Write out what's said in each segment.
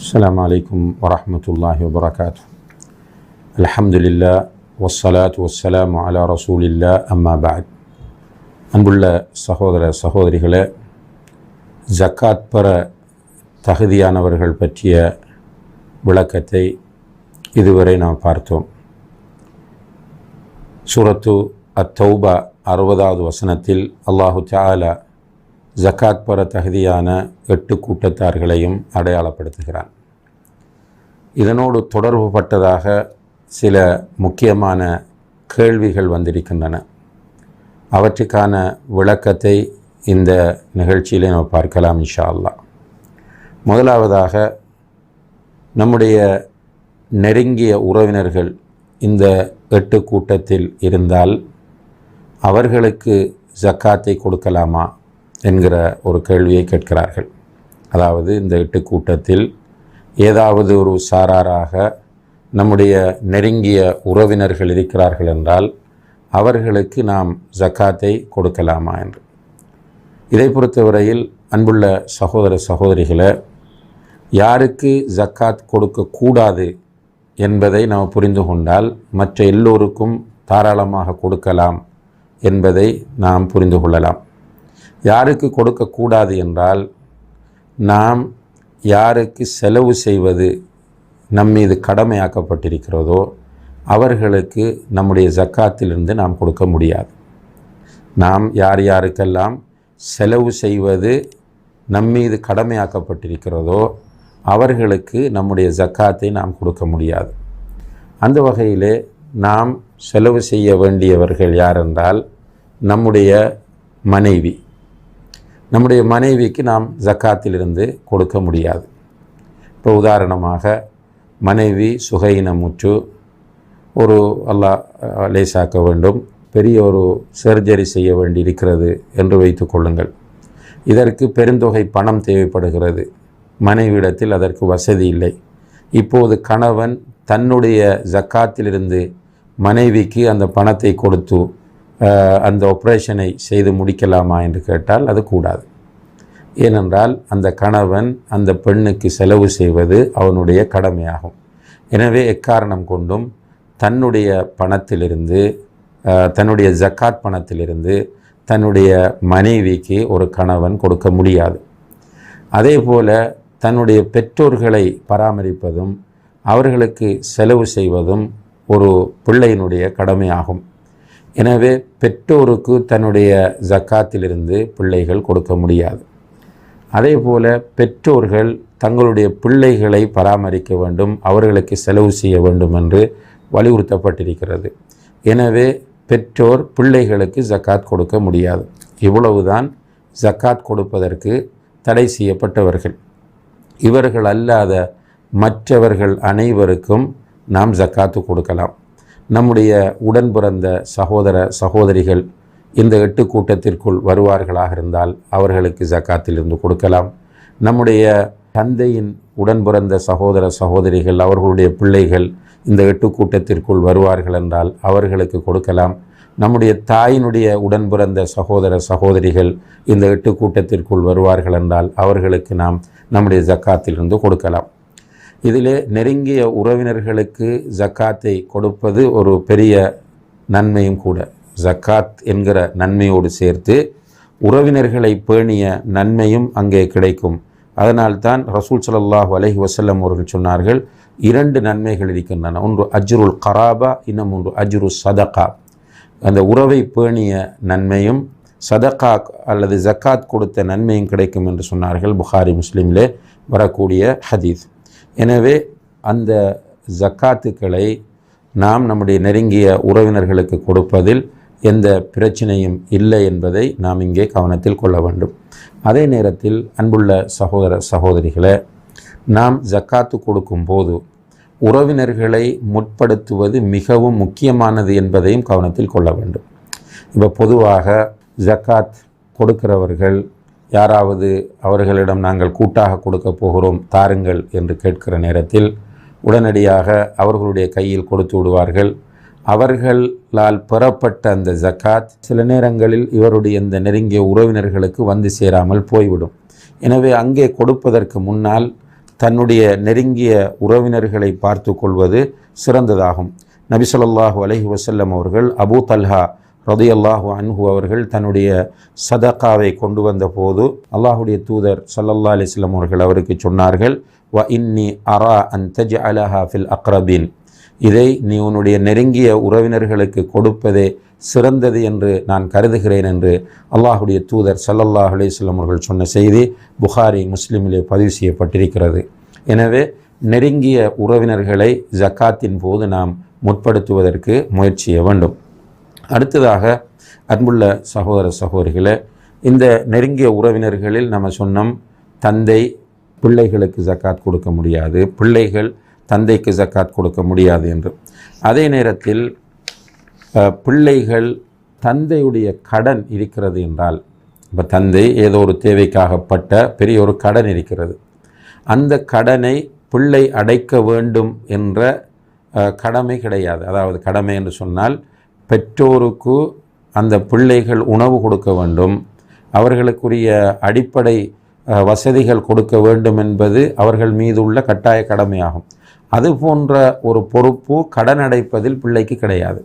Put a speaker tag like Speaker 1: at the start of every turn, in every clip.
Speaker 1: السلام عليكم ورحمة الله وبركاته. الحمد لله والصلاة والسلام على رسول الله أما بعد. அன்புள்ள சகோதர சகோதரிகளே, ஜக்காத் பெற தகுதியானவர்கள் பற்றிய விளக்கத்தை இதுவரை நாம் பார்த்தோம். சூரத்து அத்தௌபா 60வது வசனத்தில் அல்லாஹு தஆலா ஜக்காத் பெற தகுதியான 8 கூட்டத்தார்களையும் அடையாளப்படுத்துகிறான். இதனோடு தொடர்பு பட்டதாக சில முக்கியமான கேள்விகள் வந்திருக்கின்றன. அவற்றுக்கான விளக்கத்தை இந்த நிகழ்ச்சியிலே நாம் பார்க்கலாம் இன்ஷா அல்லாஹ். முதலாவதாக, நம்முடைய நெருங்கிய உறவினர்கள் இந்த 8 கூட்டத்தில் இருந்தால் அவர்களுக்கு ஜக்காத்தை கொடுக்கலாமா என்கிற ஒரு கேள்வியை கேட்கிறார்கள். அதாவது, இந்த 8 கூட்டத்தில் ஏதாவது ஒரு சாராராக நம்முடைய நெருங்கிய உறவினர்கள் இருக்கிறார்கள் என்றால் அவர்களுக்கு நாம் ஜக்காத்தை கொடுக்கலாமா என்று. இதை பொறுத்தவரையில் அன்புள்ள சகோதர சகோதரிகளை, யாருக்கு ஜக்காத் கொடுக்கக்கூடாது என்பதை நாம் புரிந்து கொண்டால் மற்ற எல்லோருக்கும் தாராளமாக கொடுக்கலாம் என்பதை நாம் புரிந்து கொள்ளலாம். யாருக்கு கொடுக்கக்கூடாது என்றால், நாம் யாருக்கு செலவு செய்வது நம்மீது கடமையாக்கப்பட்டிருக்கிறதோ அவர்களுக்கு நம்முடைய ஜக்காத்திலிருந்து நாம் கொடுக்க முடியாது. நாம் யார் யாருக்கெல்லாம் செலவு செய்வது நம்மீது கடமையாக்கப்பட்டிருக்கிறதோ அவர்களுக்கு நம்முடைய ஜக்காத்தை நாம் கொடுக்க முடியாது. அந்த வகையிலே நாம் செலவு செய்ய வேண்டியவர்கள் யாரென்றால் நம்முடைய மனைவி. நம்முடைய மனைவிக்கு நாம் ஜக்காத்திலிருந்து கொடுக்க முடியாது. இப்போ உதாரணமாக, மனைவி சுகையினமுற்று ஒரு அல்லாஹ் லேசாக்க வேண்டும், பெரிய ஒரு சர்ஜரி செய்ய வேண்டி இருக்கிறது என்று வைத்து கொள்ளுங்கள். இதற்கு பெருந்தொகை பணம் தேவைப்படுகிறது. மனைவியிடத்தில் அதற்கு வசதி இல்லை. இப்போது கணவன் தன்னுடைய ஜக்காத்திலிருந்து மனைவிக்கு அந்த பணத்தை கொடுத்து அந்த ஆப்ரேஷனை செய்து முடிக்கலாமா என்று கேட்டால் அது கூடாது. ஏனென்றால் அந்த கணவன் அந்த பெண்ணுக்கு செலவு செய்வது அவனுடைய கடமையாகும். எனவே எக்காரணம் கொண்டும் தன்னுடைய பணத்திலிருந்து, தன்னுடைய ஜக்காத் பணத்திலிருந்து தன்னுடைய மனைவிக்கு ஒரு கணவன் கொடுக்க முடியாது. அதே போல தன்னுடைய பெற்றோர்களை பராமரிப்பதும் அவர்களுக்கு செலவு செய்வதும் ஒரு பிள்ளையினுடைய கடமையாகும். எனவே பெற்றோருக்கு தன்னுடைய ஜக்காத்திலிருந்து பிள்ளைகள் கொடுக்க முடியாது. அதே போல பெற்றோர்கள் தங்களுடைய பிள்ளைகளை பராமரிக்க வேண்டும், அவர்களுக்கு செலவு செய்ய வேண்டும் என்று வலியுறுத்தப்பட்டிருக்கிறது. எனவே பெற்றோர் பிள்ளைகளுக்கு ஜக்காத் கொடுக்க முடியாது. இவ்வளவுதான் ஜக்காத் கொடுப்பதற்கு தடை செய்யப்பட்டவர்கள். இவர்கள் அல்லாத மற்றவர்கள் அனைவருக்கும் நாம் ஜக்காத்து கொடுக்கலாம். நம்முடைய உடன் பிறந்த சகோதர சகோதரிகள் இந்த 8 கூட்டத்திற்குள் வருவார்களாக இருந்தால் அவர்களுக்கு ஜக்காத்திலிருந்து கொடுக்கலாம். நம்முடைய தந்தையின் உடன் பிறந்த சகோதர சகோதரிகள், அவர்களுடைய பிள்ளைகள் இந்த 8 கூட்டத்திற்குள் வருவார்கள் என்றால் அவர்களுக்கு கொடுக்கலாம். நம்முடைய தாயினுடைய உடன் பிறந்த சகோதர சகோதரிகள் இந்த 8 கூட்டத்திற்குள் வருவார்கள் என்றால் அவர்களுக்கு நாம் நம்முடைய ஜக்காத்திலிருந்து கொடுக்கலாம். இதிலே நெருங்கிய உறவினர்களுக்கு ஜக்காத்தை கொடுப்பது ஒரு பெரிய நன்மையும் கூட. ஜக்காத் என்கிற நன்மையோடு சேர்த்து உறவினர்களை பேணிய நன்மையும் அங்கே கிடைக்கும். அதனால்தான் ரசூல் ஸல்லல்லாஹு அலைஹி வஸல்லம் அவர்கள் சொன்னார்கள், 2 நன்மைகள் இருக்கின்றன. ஒன்று அஜ்ருல் கராபா, இன்னும் ஒன்று அஜ்ரு சதகா. அந்த உறவை பேணிய நன்மையும் சதகா அல்லது ஜக்காத் கொடுத்த நன்மையும் கிடைக்கும் என்று சொன்னார்கள். புகாரி முஸ்லிமிலே வரக்கூடிய ஹதீஸ். எனவே அந்த ஜக்காத்துக்களை நாம் நம்முடைய நெருங்கிய உறவினர்களுக்கு கொடுப்பதில் எந்த பிரச்சனையும் இல்லை என்பதை நாம் இங்கே கவனத்தில் கொள்ள வேண்டும். அதே நேரத்தில் அன்புள்ள சகோதர சகோதரிகளை, நாம் ஜக்காத்து கொடுக்கும்போது உறவினர்களை முற்படுத்துவது மிகவும் முக்கியமானது என்பதையும் கவனத்தில் கொள்ள வேண்டும். இப்போ பொதுவாக ஜக்காத் கொடுக்கிறவர்கள் யாராவது அவர்களிடம் நாங்கள் கூட்டாக கொடுக்க போகிறோம் தாருங்கள் என்று கேட்கிற நேரத்தில் உடனடியாக அவர்களுடைய கையில் கொடுத்து விடுவார்கள். அவர்களால் பெறப்பட்ட அந்த ஜக்காத் சில நேரங்களில் இவருடைய இந்த நெருங்கிய உறவினர்களுக்கு வந்து சேராமல் போய்விடும். எனவே அங்கே கொடுப்பதற்கு முன்னால் தன்னுடைய நெருங்கிய உறவினர்களை பார்த்து கொள்வது சிறந்ததாகும். நபி ஸல்லல்லாஹு அலைஹி வஸல்லம் அவர்கள் அபூ தல்ஹா ரலியல்லாஹு அன்ஹு அவர்கள் தன்னுடைய சதகாவை கொண்டு வந்த போது அல்லாஹுடைய தூதர் ஸல்லல்லாஹு அலைஹி வஸல்லம் அவர்கள் அவருக்கு சொன்னார்கள், வ இன்னி அரா அன் தஜ்அலஹா ஃபில் அக்ரபீன், இதை நீ உன்னுடைய நெருங்கிய உறவினர்களுக்கு கொடுப்பதே சிறந்தது என்று நான் கருதுகிறேன் என்று அல்லாஹுடைய தூதர் ஸல்லல்லாஹு அலைஹி வஸல்லம் அவர்கள் சொன்ன செய்தி புகாரி முஸ்லிமிலே பதிவு செய்யப்பட்டிருக்கிறது. எனவே நெருங்கிய உறவினர்களை ஜக்காத்தின் போது நாம் முற்படுத்துவதற்கு முயற்சி செய்ய வேண்டும். அடுத்ததாக அன்புள்ள சகோதர சகோதரிகளே, இந்த நெருங்கிய உறவினர்களில் நம்ம சொன்னோம், தந்தை பிள்ளைகளுக்கு ஜக்காத் கொடுக்க முடியாது, பிள்ளைகள் தந்தைக்கு ஜக்காத் கொடுக்க முடியாது என்று. அதே நேரத்தில் பிள்ளைகள் தந்தையுடைய கடன் இருக்கிறது என்றால், இப்போ தந்தை ஏதோ ஒரு தேவைக்காகப்பட்ட பெரிய ஒரு கடன் இருக்கிறது, அந்த கடனை பிள்ளை அடைக்க வேண்டும் என்ற கடமை கிடையாது. அதாவது கடமை என்று சொன்னால், பெற்றோருக்கு அந்த பிள்ளைகள் உணவு கொடுக்க வேண்டும், அவர்களுக்குரிய அடிப்படை வசதிகள் கொடுக்க வேண்டும் என்பது அவர்கள் மீது உள்ள கட்டாய கடமையாகும். அது போன்ற ஒரு பொறுப்பு கடன் அடைப்பதில் பிள்ளைக்கு கிடையாது.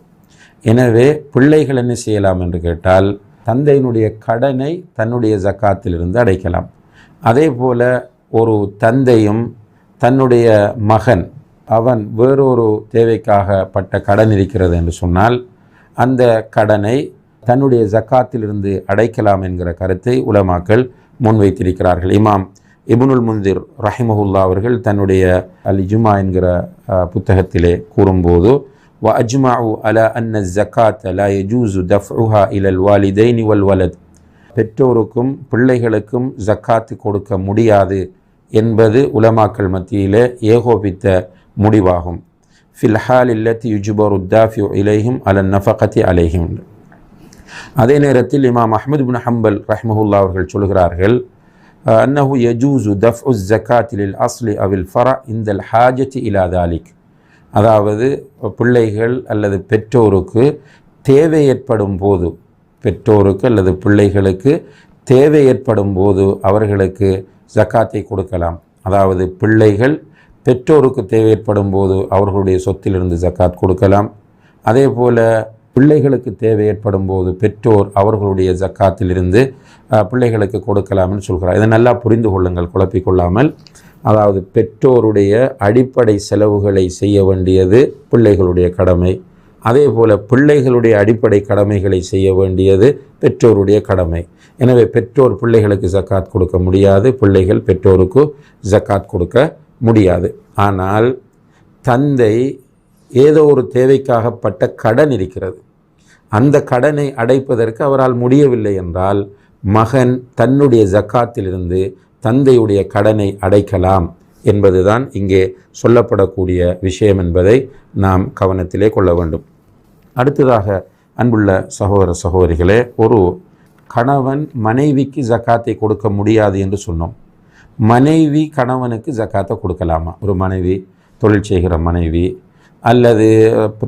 Speaker 1: எனவே பிள்ளைகள் என்ன செய்யலாம் என்று கேட்டால், தந்தையினுடைய கடனை தன்னுடைய ஜக்காத்திலிருந்து அடைக்கலாம். அதே போல ஒரு தந்தையும் தன்னுடைய மகன், அவன் வேறொரு தேவைக்காகப்பட்ட கடன் இருக்கிறது என்று சொன்னால், அந்த கடனை தன்னுடைய ஜக்காத்திலிருந்து அடைக்கலாம் என்கிற கருத்தை உலமாக்கள் முன்வைத்திருக்கிறார்கள். இமாம் இப்னுல் முன்திர் ரஹிமஹுல்லா அவர்கள் தன்னுடைய அல் இஜ்மா என்கிற புத்தகத்திலே கூறும்போது, வ அஜ்மஉ அலா அன்ன ஸகாத் லா யஜூஸு தஃப்உஹா இலல் வாலிதைனி வல் வலத், பெற்றோருக்கும் பிள்ளைகளுக்கும் ஜக்காத்து கொடுக்க முடியாது என்பது உலமாக்கள் மத்தியிலே ஏகோபித்த முடிவாகும். ஃபில் ஹால் இல்லத்தி யுஜ்பரு தாஃபிஉ இலைஹிம் அலன் நஃபகத்தி அலைஹிம். அதே நேரத்தில் இமாம் அஹ்மத் இப்னு ஹம்பல் ரஹ்மஹுல்லா அவர்கள் சொல்கிறார்கள், அன்னஹு யஜூஸு தஃப்உ ஸகாத் லில் அஸ்லி அவில் ஃபர இந்தல் ஹாஜத்தி இலா தாலிக், அதாவது பிள்ளைகள் அல்லது பெற்றோருக்கு தேவை ஏற்படும் போது, பெற்றோருக்கு அல்லது பிள்ளைகளுக்கு தேவை ஏற்படும் போது அவர்களுக்கு ஜக்காத்தை கொடுக்கலாம். அதாவது பிள்ளைகள் பெற்றோருக்கு தேவை ஏற்படும் போது அவர்களுடைய சொத்திலிருந்து ஜக்காத் கொடுக்கலாம். அதே போல் பிள்ளைகளுக்கு தேவை ஏற்படும் போது பெற்றோர் அவர்களுடைய ஜக்காத்திலிருந்து பிள்ளைகளுக்கு கொடுக்கலாம்னு சொல்கிறார். இதை நல்லா புரிந்து கொள்ளுங்கள், குழப்பிக்கொள்ளாமல். அதாவது பெற்றோருடைய அடிப்படை செலவுகளை செய்ய வேண்டியது பிள்ளைகளுடைய கடமை. அதே போல் பிள்ளைகளுடைய அடிப்படை கடமைகளை செய்ய வேண்டியது பெற்றோருடைய கடமை. எனவே பெற்றோர் பிள்ளைகளுக்கு ஜக்காத் கொடுக்க முடியாது, பிள்ளைகள் பெற்றோருக்கு ஜக்காத் கொடுக்க முடியாது. ஆனால் தந்தை ஏதோ ஒரு தேவைக்காகப்பட்ட கடன் இருக்கிறது, அந்த கடனை அடைப்பதற்கு அவரால் முடியவில்லை என்றால் மகன் தன்னுடைய ஜக்காத்திலிருந்து தந்தையுடைய கடனை அடைக்கலாம் என்பதுதான் இங்கே சொல்லப்படக்கூடிய விஷயம் என்பதை நாம் கவனத்திலே கொள்ள வேண்டும். அடுத்ததாக அன்புள்ள சகோதர சகோதரிகளே, ஒரு கணவன் மனைவிக்கு ஜக்காத்தை கொடுக்க முடியாது என்று சொன்னோம். மனைவி கணவனுக்கு ஜக்காத்தை கொடுக்கலாமா? ஒரு மனைவி, தொழில் செய்கிற மனைவி அல்லது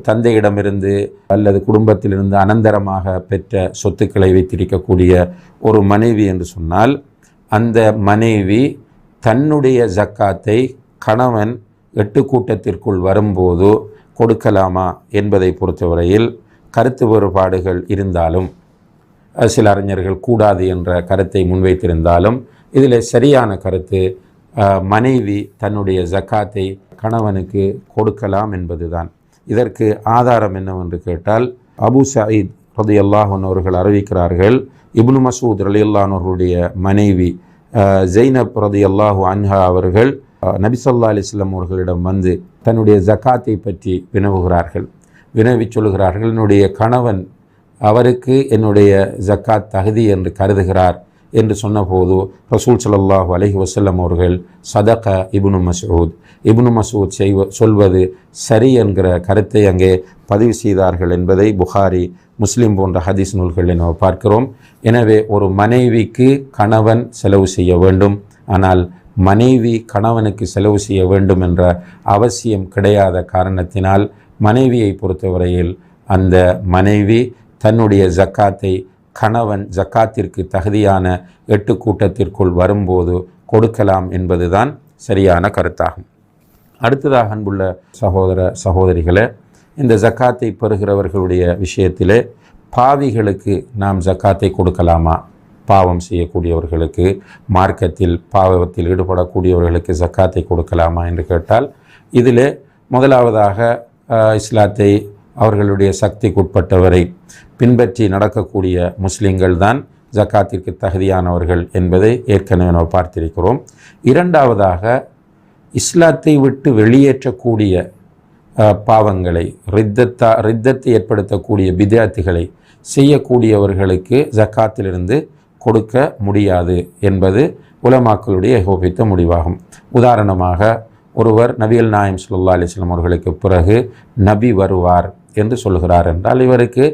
Speaker 1: தந்தையிடமிருந்து அல்லது குடும்பத்திலிருந்து அனந்தரமாக பெற்ற சொத்துக்களை வைத்திருக்கக்கூடிய ஒரு மனைவி என்று சொன்னால், அந்த மனைவி தன்னுடைய ஜக்காத்தை கணவன் 8 கூட்டத்திற்குள் வரும்போது கொடுக்கலாமா என்பதை பொறுத்தவரையில் கருத்து வேறுபாடுகள் இருந்தாலும், சில அறிஞர்கள் கூடாது என்ற கருத்தை முன்வைத்திருந்தாலும், இதில் சரியான கருத்து மனைவி தன்னுடைய ஜக்காத்தை கணவனுக்கு கொடுக்கலாம் என்பதுதான். இதற்கு ஆதாரம் என்னவென்று கேட்டால், அபு சயீத் ரலியல்லாஹு அன்ஹு அவர்கள் அறிவிக்கிறார்கள், இப்னு மஸ்ஊத் ரலியல்லாஹு அன்ஹு அவர்களுடைய மனைவி ஜைனப் ரலியல்லாஹு அன்ஹா அவர்கள் நபி ஸல்லல்லாஹு அலைஹி வஸல்லம் அவர்களிடம் வந்து தன்னுடைய ஜக்காத்தை பற்றி வினவுகிறார்கள். வினவி சொல்கிறார்கள், என்னுடைய கணவன் அவருக்கு என்னுடைய ஜக்காத் தகுதி என்று கருதுகிறார் என்று சொன்னபோது ரசூல் ஸல்லல்லாஹு அலைஹி வஸல்லம் அவர்கள் சதக இப்னு மஸ்ஊத், இப்னு மஸ்ஊத் சொல்வது சரி என்கிற கருத்தை அங்கே பதிவு செய்தார்கள் என்பதை புகாரி, முஸ்லிம் போன்ற ஹதீஸ் நூல்களில் நாம் பார்க்கிறோம். எனவே ஒரு மனைவிக்கு கணவன் செலவு செய்ய வேண்டும், ஆனால் மனைவி கணவனுக்கு செலவு செய்ய வேண்டும் என்ற அவசியம் கிடையாத காரணத்தினால் மனைவியை பொறுத்தவரையில் அந்த மனைவி தன்னுடைய ஜக்காத்தை கணவன் ஜக்காத்திற்கு தகுதியான 8 கூட்டத்திற்குள் வரும்போது கொடுக்கலாம் என்பதுதான் சரியான கருத்தாகும். அடுத்ததாக அன்புள்ள சகோதர சகோதரிகளே, இந்த ஜக்காத்தை பெறுகிறவர்களுடைய விஷயத்திலே பாவிகளுக்கு நாம் ஜக்காத்தை கொடுக்கலாமா? பாவம் செய்யக்கூடியவர்களுக்கு, மார்க்கத்தில் பாவத்தில் ஈடுபடக்கூடியவர்களுக்கு ஜக்காத்தை கொடுக்கலாமா என்று கேட்டால், இதிலே முதலாவதாக இஸ்லாத்தை அவர்களுடைய சக்திக்குட்பட்டவரை பின்பற்றி நடக்கக்கூடிய முஸ்லிம்கள் தான் ஜக்காத்திற்கு தகுதியானவர்கள் என்பதை ஏற்கனவே நாம் பார்த்திருக்கிறோம். இரண்டாவதாக இஸ்லாத்தை விட்டு வெளியேற்றக்கூடிய பாவங்களை, ரித்தத்தை ஏற்படுத்தக்கூடிய பித்அத்துகளை செய்யக்கூடியவர்களுக்கு ஜக்காத்திலிருந்து கொடுக்க முடியாது என்பது உலமாக்களுடைய ஏகோபித்த முடிவாகும். உதாரணமாக, ஒருவர் நபிகள் நாயகம் ஸல்லல்லாஹு அலைஹி வஸல்லம் அவர்களுக்கு பிறகு நபி வருவார் என்று சொல்கிறார் என்றால், இவருக்கு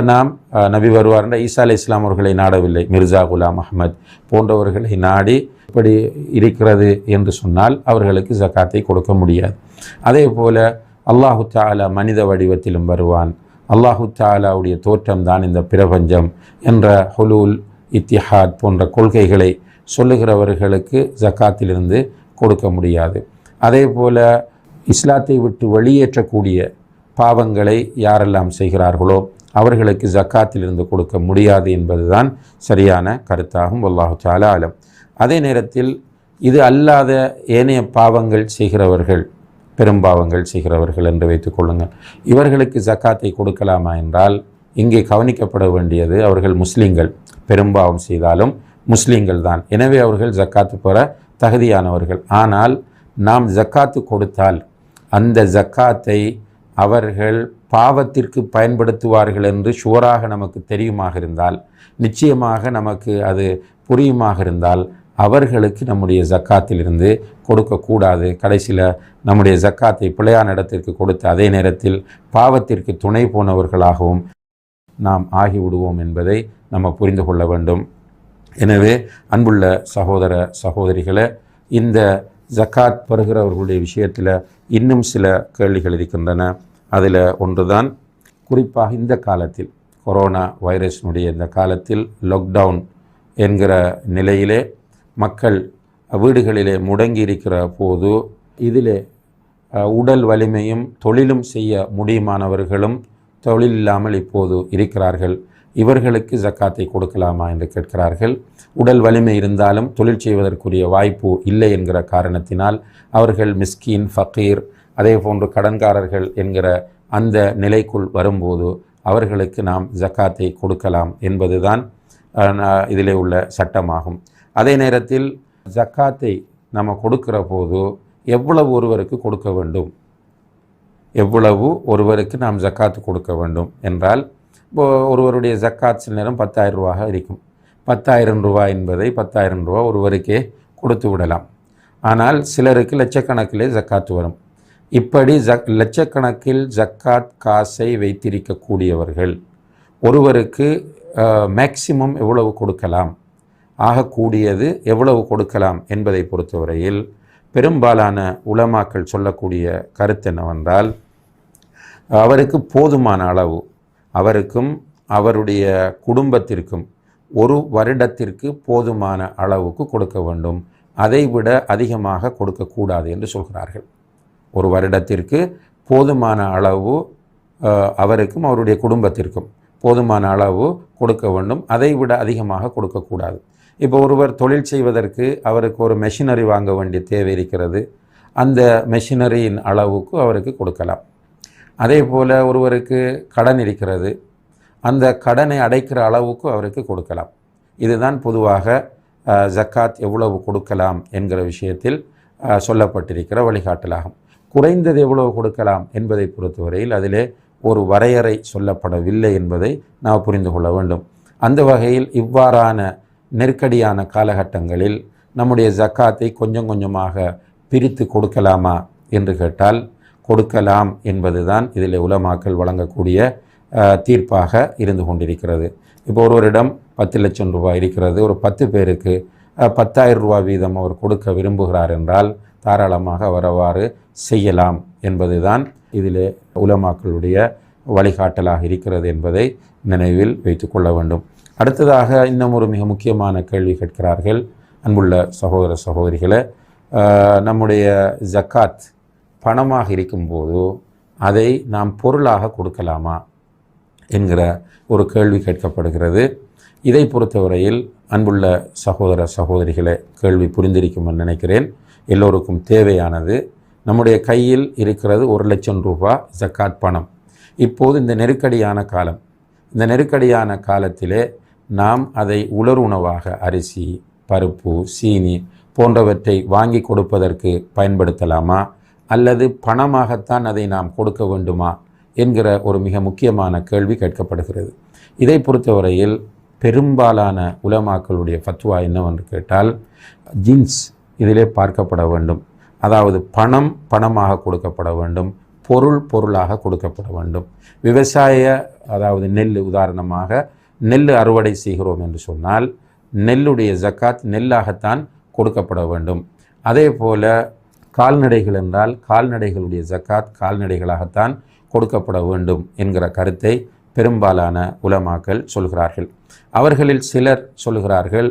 Speaker 1: நாம் நபி வருவார் என்ற ஈசா அலைஹிஸ்ஸலாம் அவர்களை நாடவில்லை, மிர்சா குலாம் அஹ்மத் போன்றவர்களை நாடி இப்படி இருக்கிறது என்று சொன்னால் அவர்களுக்கு ஜக்காத்தை கொடுக்க முடியாது. அதே போல அல்லாஹு தஆலா மனித வடிவத்திலும் வருவான், அல்லாஹு தஆலாவுடைய தோற்றம்தான் இந்த பிரபஞ்சம் என்ற ஹுலூல், இத்திஹாத் போன்ற கொள்கைகளை சொல்லுகிறவர்களுக்கு ஜக்காத்திலிருந்து கொடுக்க முடியாது. அதே போல இஸ்லாத்தை விட்டு வெளியேற்றக்கூடிய பாவங்களை யாரெல்லாம் செய்கிறார்களோ அவர்களுக்கு ஜக்காத்திலிருந்து கொடுக்க முடியாது என்பதுதான் சரியான கருத்தாகும். வல்லாஹு தஆலா அலம். அதே நேரத்தில் இது அல்லாத ஏனைய பாவங்கள் செய்கிறவர்கள், பெரும்பாவங்கள் செய்கிறவர்கள் என்று வைத்துக் கொள்ளுங்கள், இவர்களுக்கு ஜக்காத்தை கொடுக்கலாமா என்றால், இங்கே கவனிக்கப்பட வேண்டியது அவர்கள் முஸ்லீம்கள், பெரும்பாவம் செய்தாலும் முஸ்லீம்கள் தான். எனவே அவர்கள் ஜக்காத்து பெற தகுதியானவர்கள். ஆனால் நாம் ஜக்காத்து கொடுத்தால் அந்த ஜக்காத்தை அவர்கள் பாவத்திற்கு பயன்படுத்துவார்கள் என்று ஷுவராக நமக்கு தெரியுமாக இருந்தால், நிச்சயமாக நமக்கு அது புரியுமாக இருந்தால், அவர்களுக்கு நம்முடைய ஜக்காத்திலிருந்து கொடுக்கக்கூடாது. கடைசியில் நம்முடைய ஜக்காத்தை பிழையான இடத்திற்கு கொடுத்து அதே நேரத்தில் பாவத்திற்கு துணை போனவர்களாகவும் நாம் ஆகிவிடுவோம் என்பதை நம்ம புரிந்து கொள்ள வேண்டும். எனவே அன்புள்ள சகோதர சகோதரிகளை, இந்த ஜக்காத் பெறுகிறவர்களுடைய விஷயத்தில் இன்னும் சில கேள்விகள் இருக்கின்றன. அதில் ஒன்றுதான், குறிப்பாக இந்த காலத்தில், கொரோனா வைரஸினுடைய இந்த காலத்தில் லாக்டவுன் என்கிற நிலையிலே மக்கள் வீடுகளிலே முடங்கி இருக்கிற போது, இதிலே உடல் வலிமையும் தொழிலும் செய்ய முடியுமானவர்களும் தொழில் இல்லாமல் இப்போது இருக்கிறார்கள். இவர்களுக்கு ஜக்காத்தை கொடுக்கலாமா என்று கேட்கிறார்கள். உடல் வலிமை இருந்தாலும் தொழில் செய்வதற்குரிய வாய்ப்பு இல்லை என்கிற காரணத்தினால் அவர்கள் மிஸ்கீன், ஃபக்கீர், அதே போன்று கடன்காரர்கள் என்கிற அந்த நிலைக்குள் வரும்போது அவர்களுக்கு நாம் ஜக்காத்தை கொடுக்கலாம் என்பதுதான் இதிலே உள்ள சட்டமாகும். அதே நேரத்தில் ஜக்காத்தை நம்ம கொடுக்கிற போது எவ்வளவு ஒருவருக்கு கொடுக்க வேண்டும், எவ்வளவு ஒருவருக்கு நாம் ஜக்காத்து கொடுக்க வேண்டும் என்றால், ஒருவருடைய ஜக்காத் சில நேரம் 10,000 ரூபாக இருக்கும். 10,000 ரூபாய் என்பதை 10,000 ரூபா ஒருவருக்கே கொடுத்து விடலாம். ஆனால் சிலருக்கு லட்சக்கணக்கிலே ஜக்காத்து வரும். இப்படி லட்சக்கணக்கில் ஜக்காத் காசை வைத்திருக்கக்கூடியவர்கள் ஒருவருக்கு மேக்சிமம் எவ்வளவு கொடுக்கலாம், ஆகக்கூடியது எவ்வளவு கொடுக்கலாம் என்பதை பொறுத்தவரையில் பெரும்பாலான உலமாக்கள் சொல்லக்கூடிய கருத்து என்னவென்றால், அவருக்கு போதுமான அளவு, அவருக்கும் அவருடைய குடும்பத்திற்கும் ஒரு வருடத்திற்கு போதுமான அளவுக்கு கொடுக்க வேண்டும், அதைவிட அதிகமாக கொடுக்கக்கூடாது என்று சொல்கிறார்கள். ஒரு வருடத்திற்கு போதுமான அளவு அவருக்கும் அவருடைய குடும்பத்திற்கும் போதுமான அளவு கொடுக்க வேண்டும், அதைவிட அதிகமாக கொடுக்கக்கூடாது. இப்போ ஒருவர் தொழில் செய்வதற்கு அவருக்கு ஒரு மெஷினரி வாங்க வேண்டிய தேவை இருக்கிறது, அந்த மெஷினரியின் அளவுக்கு அவருக்கு கொடுக்கலாம். அதே போல் ஒருவருக்கு கடன் இருக்கிறது, அந்த கடனை அடைக்கிற அளவுக்கு அவருக்கு கொடுக்கலாம். இதுதான் பொதுவாக ஜக்காத் எவ்வளவு கொடுக்கலாம் என்கிற விஷயத்தில் சொல்லப்பட்டிருக்கிற வழிகாட்டலாகும். குறைந்தது எவ்வளவு கொடுக்கலாம் என்பதை பொறுத்தவரையில் அதிலே ஒரு வரையறை சொல்லப்படவில்லை என்பதை நாம் புரிந்து கொள்ள வேண்டும். அந்த வகையில் இவ்வாறான நெருக்கடியான காலகட்டங்களில் நம்முடைய ஜக்காத்தை கொஞ்சம் கொஞ்சமாக பிரித்து கொடுக்கலாமா என்று கேட்டால் கொடுக்கலாம் என்பதுதான் இதில் உலமாக்கள் வழங்கக்கூடிய தீர்ப்பாக இருந்து கொண்டிருக்கிறது. இப்போ ஒருவரிடம் 10 லட்சம் ரூபாய் இருக்கிறது, ஒரு 10 பேருக்கு 10,000 ரூபாய் வீதம் அவர் கொடுக்க விரும்புகிறார் என்றால் தாராளமாக அவரவாறு செய்யலாம் என்பதுதான் இதிலே உலமாக்களுடைய வழிகாட்டலாக இருக்கிறது என்பதை நினைவில் வைத்து கொள்ள வேண்டும். அடுத்ததாக இன்னும் ஒரு மிக முக்கியமான கேள்வி கேட்கிறார்கள். அன்புள்ள சகோதர சகோதரிகளை, நம்முடைய ஜக்காத் பணமாக இருக்கும்போது அதை நாம் பொருளாக கொடுக்கலாமா என்கிற ஒரு கேள்வி கேட்கப்படுகிறது. இதை பொறுத்தவரையில் அன்புள்ள சகோதர சகோதரிகளை கேள்வி புரிந்திருக்கும் என்று நினைக்கிறேன். எல்லோருக்கும் தேவையானது நம்முடைய கையில் இருக்கிறது 1,00,000 ரூபாய் ஜக்காத் பணம். இப்போது இந்த நெருக்கடியான காலம், இந்த நெருக்கடியான காலத்திலே நாம் அதை உலருணவாக அரிசி, பருப்பு, சீனி போன்றவற்றை வாங்கி கொடுப்பதற்கு பயன்படுத்தலாமா அல்லது பணமாகத்தான் அதை நாம் கொடுக்க வேண்டுமா என்கிற ஒரு மிக முக்கியமான கேள்வி கேட்கப்படுகிறது. இதை பொறுத்தவரையில் பெரும்பாலான உலமாக்களுடைய ஃபத்வா என்னவென்று கேட்டால், ஜின்ஸ் இதிலே பார்க்கப்பட வேண்டும். அதாவது பணம் பணமாக கொடுக்கப்பட வேண்டும், பொருள் பொருளாக கொடுக்கப்பட வேண்டும். அதாவது நெல், உதாரணமாக நெல் அறுவடை செய்கிறோம் என்று சொன்னால் நெல்லுடைய ஜக்காத் நெல்லாகத்தான் கொடுக்கப்பட வேண்டும். அதே போல கால்நடைகள் என்றால் கால்நடைகளுடைய ஜக்காத் கால்நடைகளாகத்தான் கொடுக்கப்பட வேண்டும் என்கிற கருத்தை பெரும்பாலான உலமாக்கள் சொல்கிறார்கள். அவர்களில் சிலர் சொல்கிறார்கள்,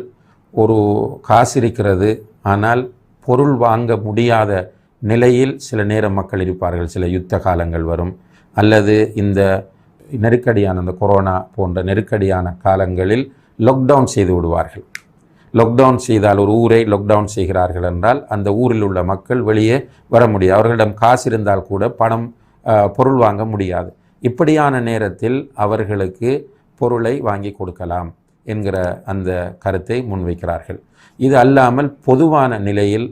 Speaker 1: ஒரு காசு இருக்கிறது, ஆனால் பொருள் வாங்க முடியாத நிலையில் சில நேரம் மக்கள் இருப்பார்கள். சில யுத்த காலங்கள் வரும், அல்லது இந்த நெருக்கடியான இந்த கொரோனா போன்ற நெருக்கடியான காலங்களில் லாக்டவுன் செய்து விடுவார்கள். லாக்டவுன் செய்தால், ஒரு ஊரை லாக்டவுன் செய்கிறார்கள் என்றால் அந்த ஊரில் உள்ள மக்கள் வெளியே வர முடியாது. அவர்களிடம் காசு இருந்தால் கூட பொருள் வாங்க முடியாது. இப்படியான நேரத்தில் அவர்களுக்கு பொருளை வாங்கி கொடுக்கலாம் என்கிற அந்த கருத்தை முன்வைக்கிறார்கள். இது அல்லாமல் பொதுவான நிலையில்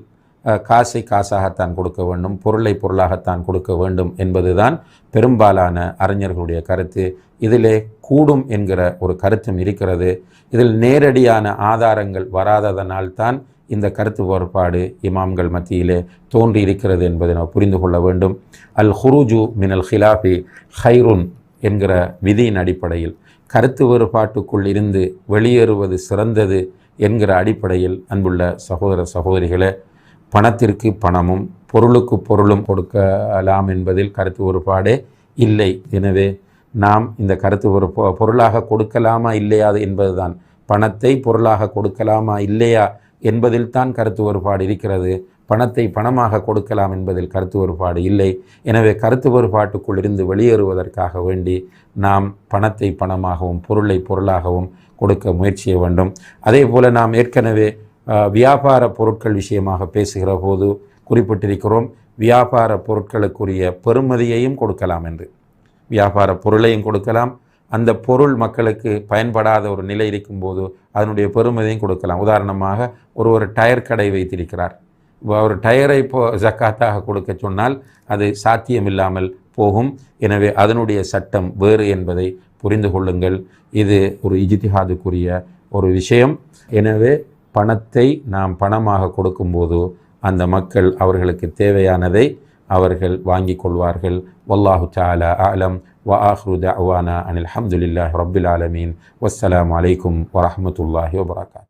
Speaker 1: காசை காசாகத்தான் கொடுக்க வேண்டும், பொருளை பொருளாகத்தான் கொடுக்க வேண்டும் என்பதுதான் பெரும்பாலான அறிஞர்களுடைய கருத்து. இதிலே கூடும் என்கிற ஒரு கருத்தும் இருக்கிறது. இதில் நேரடியான ஆதாரங்கள் வராததனால்தான் இந்த கருத்து வேறுபாடு இமாம்கள் மத்தியிலே தோன்றியிருக்கிறது என்பதை நாம் புரிந்து கொள்ள வேண்டும். அல் ஹுருஜு மினல் ஹிலாஃபி ஹைருன் என்கிற விதியின் அடிப்படையில் கருத்து வேறுபாட்டுக்குள் இருந்து வெளியேறுவது சிறந்தது என்கிற அடிப்படையில் அன்புள்ள சகோதர சகோதரிகளே, பணத்திற்கு பணமும் பொருளுக்கு பொருளும் கொடுக்கலாம் என்பதில் கருத்து வேறுபாடே இல்லை. எனவே நாம் இந்த கருத்து பொருளாக கொடுக்கலாமா இல்லையா என்பதுதான், பணத்தை பொருளாக கொடுக்கலாமா இல்லையா என்பதில் தான் கருத்து வேறுபாடு இருக்கிறது. பணத்தை பணமாக கொடுக்கலாம் என்பதில் கருத்து வேறுபாடு இல்லை. எனவே கருத்து வேறுபாட்டுக்குள் இருந்து வெளியேறுவதற்காக வேண்டி நாம் பணத்தை பணமாகவும் பொருளை பொருளாகவும் கொடுக்க முயற்சிய வேண்டும். அதே போல் நாம் ஏற்கனவே வியாபார பொருட்கள் விஷயமாக பேசுகிற போது குறிப்பிட்டிருக்கிறோம், வியாபார பொருட்களுக்குரிய பெறுமதியையும் கொடுக்கலாம் என்று. வியாபார பொருளையும் கொடுக்கலாம், அந்த பொருள் மக்களுக்கு பயன்படாத ஒரு நிலை இருக்கும்போது அதனுடைய பெறுமதியும் கொடுக்கலாம். உதாரணமாக ஒரு டயர் கடை வைத்திருக்கிறார், ஒரு டயரை ஜக்காத்தாக கொடுக்க சொன்னால் அது சாத்தியமில்லாமல் போகும். எனவே அதனுடைய சட்டம் வேறு என்பதை புரிந்து கொள்ளுங்கள். இது ஒரு இஜ்திஹாதுக்குரிய ஒரு விஷயம். எனவே பணத்தை நாம் பணமாக கொடுக்கும்போது அந்த மக்கள் அவர்களுக்கு தேவையானதை அவர்கள் வாங்கி கொள்வார்கள். வல்லாஹு தஆலா அஅலம் வ ஆஹிரு தஅவானா அனில் ஹம்துலில்லாஹி ரப்பில் ஆலமீன். வஸ்ஸலாமு அலைக்கும் வரஹ்மத்துல்லாஹி வபரகாத்துஹு.